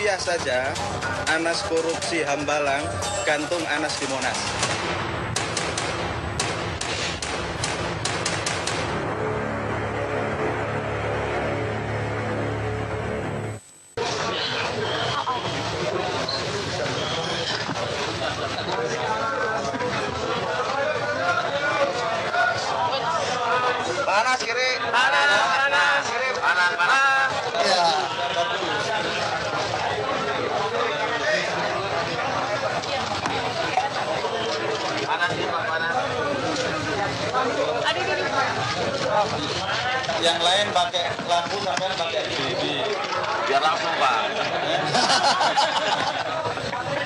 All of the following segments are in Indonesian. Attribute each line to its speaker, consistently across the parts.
Speaker 1: rupiah saja, Anas korupsi Hambalang, gantung Anas di Monas.
Speaker 2: Panas kiri, panas kiri, panas. Ya. Panas nih Pak, panas.
Speaker 1: Yang lain pakai lampu, sampai pakai LED.
Speaker 2: Biar langsung Pak.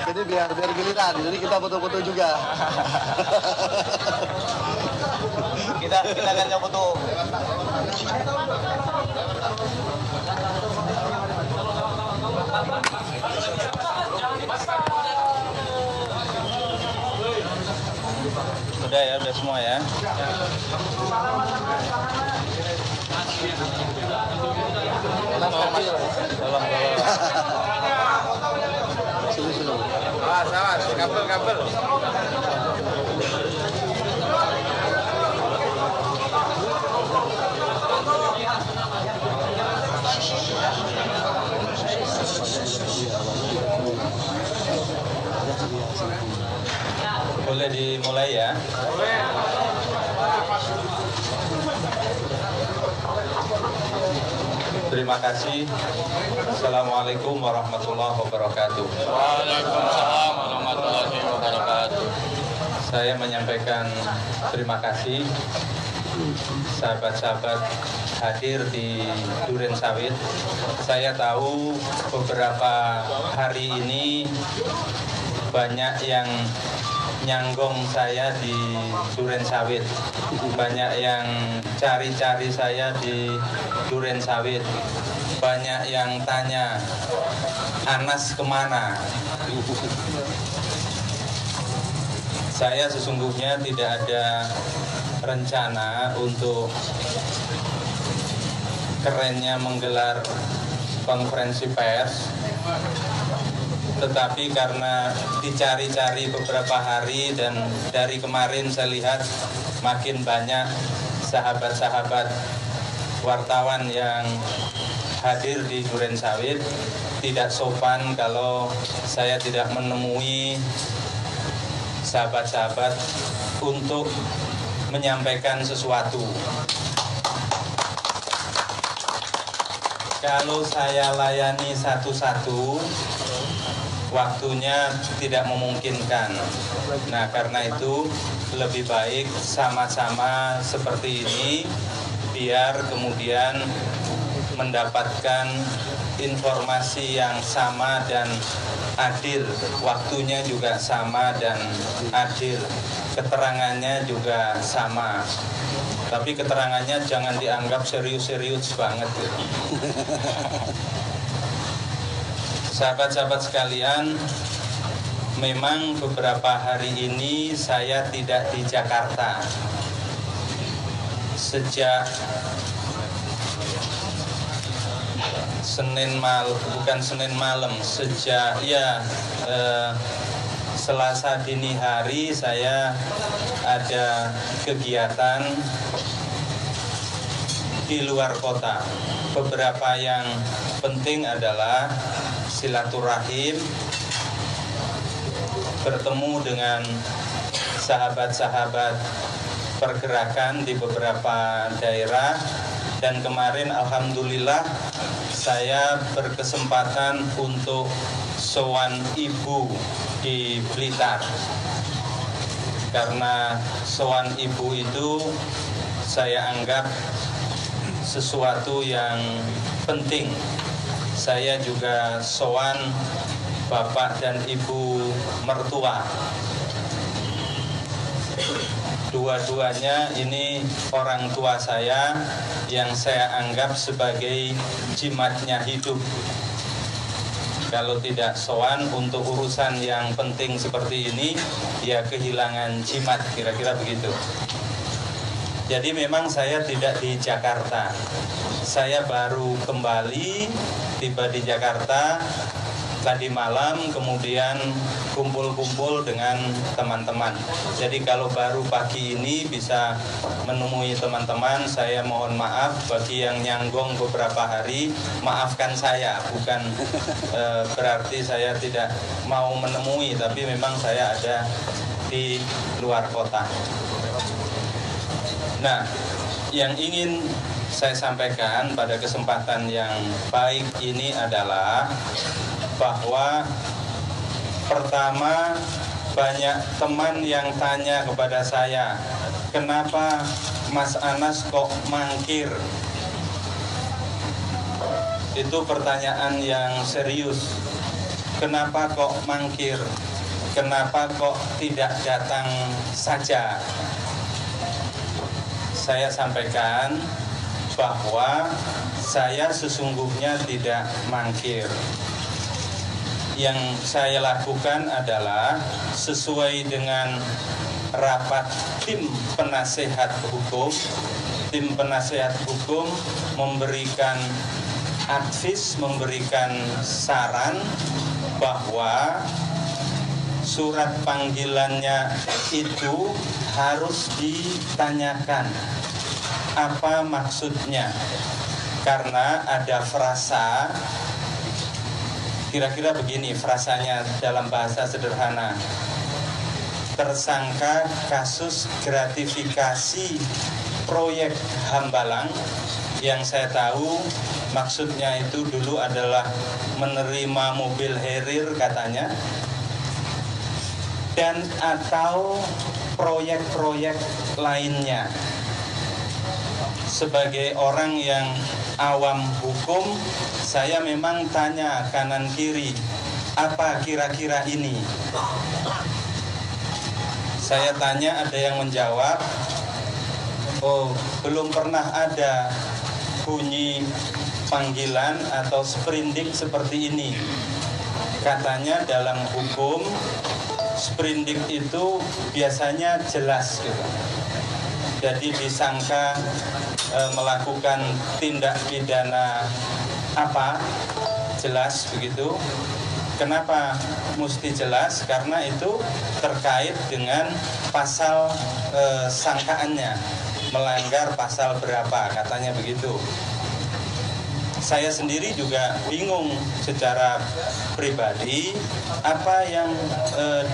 Speaker 3: Jadi biar giliran, jadi kita foto-foto juga.
Speaker 2: kita kan yang foto.
Speaker 1: Udah ya, udah semua ya. Tolong.
Speaker 3: Sini.
Speaker 2: Awas, kabel.
Speaker 1: Boleh dimulai ya. Terima kasih. Assalamualaikum warahmatullahi wabarakatuh.
Speaker 2: Waalaikumsalam warahmatullahi wabarakatuh.
Speaker 1: Saya menyampaikan terima kasih sahabat-sahabat hadir di Duren Sawit. Saya tahu beberapa hari ini banyak yang nyanggong saya di Duren Sawit, banyak yang cari-cari saya di Duren Sawit, banyak yang tanya Anas kemana. Saya sesungguhnya tidak ada rencana untuk kerennya menggelar konferensi pers, tetapi karena dicari-cari beberapa hari dan dari kemarin saya lihat makin banyak sahabat-sahabat wartawan yang hadir di Duren Sawit, tidak sopan kalau saya tidak menemui sahabat-sahabat untuk menyampaikan sesuatu. Kalau saya layani satu-satu, waktunya tidak memungkinkan. Nah, karena itu lebih baik sama-sama seperti ini, biar kemudian mendapatkan informasi yang sama dan adil, waktunya juga sama dan adil, keterangannya juga sama. Tapi keterangannya jangan dianggap serius-serius banget. Sahabat-sahabat sekalian, memang beberapa hari ini saya tidak di Jakarta. Sejak Senin malam, sejak Selasa dini hari saya ada kegiatan di luar kota. Beberapa yang penting adalah silaturahim, bertemu dengan sahabat-sahabat pergerakan di beberapa daerah, dan kemarin alhamdulillah saya berkesempatan untuk sowan ibu di Blitar. Karena sowan ibu itu saya anggap sesuatu yang penting. Saya juga sowan bapak dan ibu mertua. Dua-duanya ini orang tua saya yang saya anggap sebagai jimatnya hidup. Kalau tidak sowan untuk urusan yang penting seperti ini, ya kehilangan jimat, kira-kira begitu. Jadi memang saya tidak di Jakarta. Saya baru kembali, tiba di Jakarta tadi malam, kemudian kumpul-kumpul dengan teman-teman. Jadi kalau baru pagi ini bisa menemui teman-teman, saya mohon maaf bagi yang nyanggong beberapa hari, maafkan saya, bukan berarti saya tidak mau menemui, tapi memang saya ada di luar kota. Nah, yang ingin saya sampaikan pada kesempatan yang baik ini adalah bahwa pertama, banyak teman yang tanya kepada saya, kenapa Mas Anas kok mangkir? Itu pertanyaan yang serius. Kenapa kok mangkir? Kenapa kok tidak datang saja? Saya sampaikan bahwa saya sesungguhnya tidak mangkir. Yang saya lakukan adalah sesuai dengan rapat tim penasehat hukum. Tim penasehat hukum memberikan advis, memberikan saran bahwa surat panggilannya itu harus ditanyakan apa maksudnya, karena ada frasa, kira-kira begini frasanya dalam bahasa sederhana: tersangka kasus gratifikasi proyek Hambalang. Yang saya tahu maksudnya itu dulu adalah menerima mobil Harrier katanya, dan atau proyek-proyek lainnya. Sebagai orang yang awam hukum, saya memang tanya kanan kiri, apa kira-kira ini? Saya tanya, ada yang menjawab, oh belum pernah ada bunyi panggilan atau sprindik seperti ini. Katanya dalam hukum sprindik itu biasanya jelas gitu. Jadi disangka melakukan tindak pidana apa, jelas begitu. Kenapa mesti jelas? Karena itu terkait dengan pasal sangkaannya, melanggar pasal berapa, katanya begitu. Saya sendiri juga bingung secara pribadi apa yang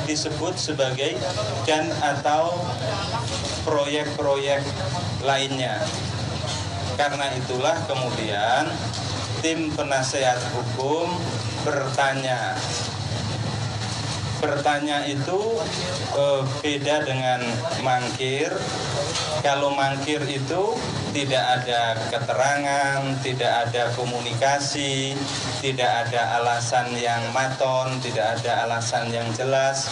Speaker 1: disebut sebagai dan atau proyek-proyek lainnya. Karena itulah kemudian tim penasehat hukum bertanya. Bertanya itu beda dengan mangkir. Kalau mangkir itu tidak ada keterangan, tidak ada komunikasi, tidak ada alasan yang maton, tidak ada alasan yang jelas.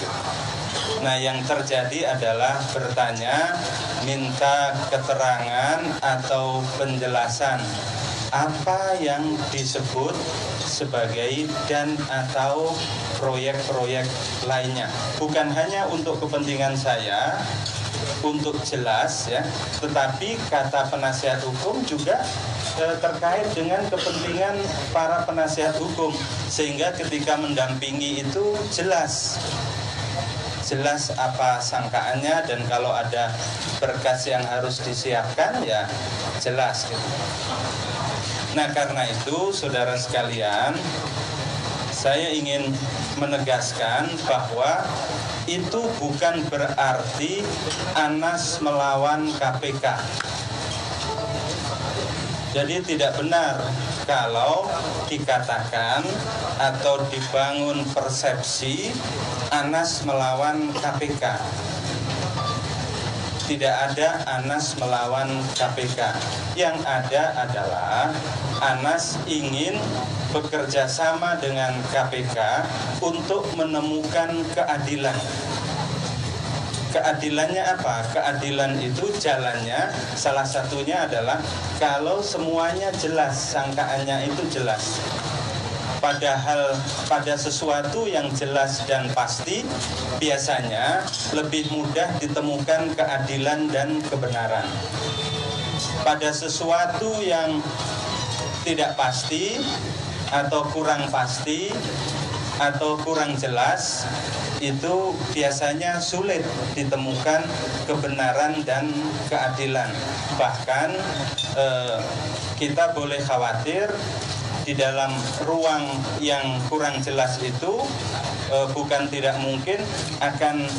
Speaker 1: Nah, yang terjadi adalah bertanya, minta keterangan atau penjelasan apa yang disebut sebagai dan atau proyek-proyek lainnya. Bukan hanya untuk kepentingan saya, untuk jelas ya, tetapi kata penasihat hukum juga terkait dengan kepentingan para penasihat hukum, sehingga ketika mendampingi itu jelas apa sangkaannya, dan kalau ada berkas yang harus disiapkan ya jelas gitu. Nah, karena itu saudara sekalian, saya ingin menegaskan bahwa itu bukan berarti Anas melawan KPK. Jadi tidak benar kalau dikatakan atau dibangun persepsi Anas melawan KPK. Tidak ada Anas melawan KPK. Yang ada adalah Anas ingin bekerja sama dengan KPK untuk menemukan keadilan. Keadilannya apa? Keadilan itu jalannya salah satunya adalah kalau semuanya jelas, sangkaannya itu jelas. Padahal pada sesuatu yang jelas dan pasti biasanya lebih mudah ditemukan keadilan dan kebenaran. Pada sesuatu yang tidak pasti atau kurang pasti, atau kurang jelas, itu biasanya sulit ditemukan kebenaran dan keadilan. Bahkan kita boleh khawatir di dalam ruang yang kurang jelas itu bukan tidak mungkin akan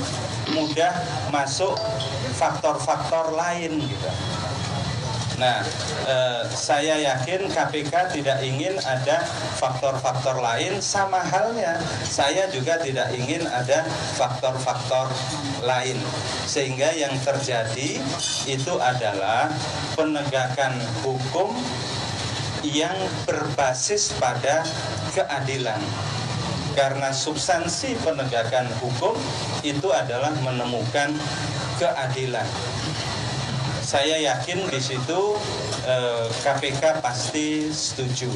Speaker 1: mudah masuk faktor-faktor lain gitu. Nah, saya yakin KPK tidak ingin ada faktor-faktor lain, sama halnya saya juga tidak ingin ada faktor-faktor lain. Sehingga yang terjadi itu adalah penegakan hukum yang berbasis pada keadilan. Karena substansi penegakan hukum itu adalah menemukan keadilan. Saya yakin di situ KPK pasti setuju.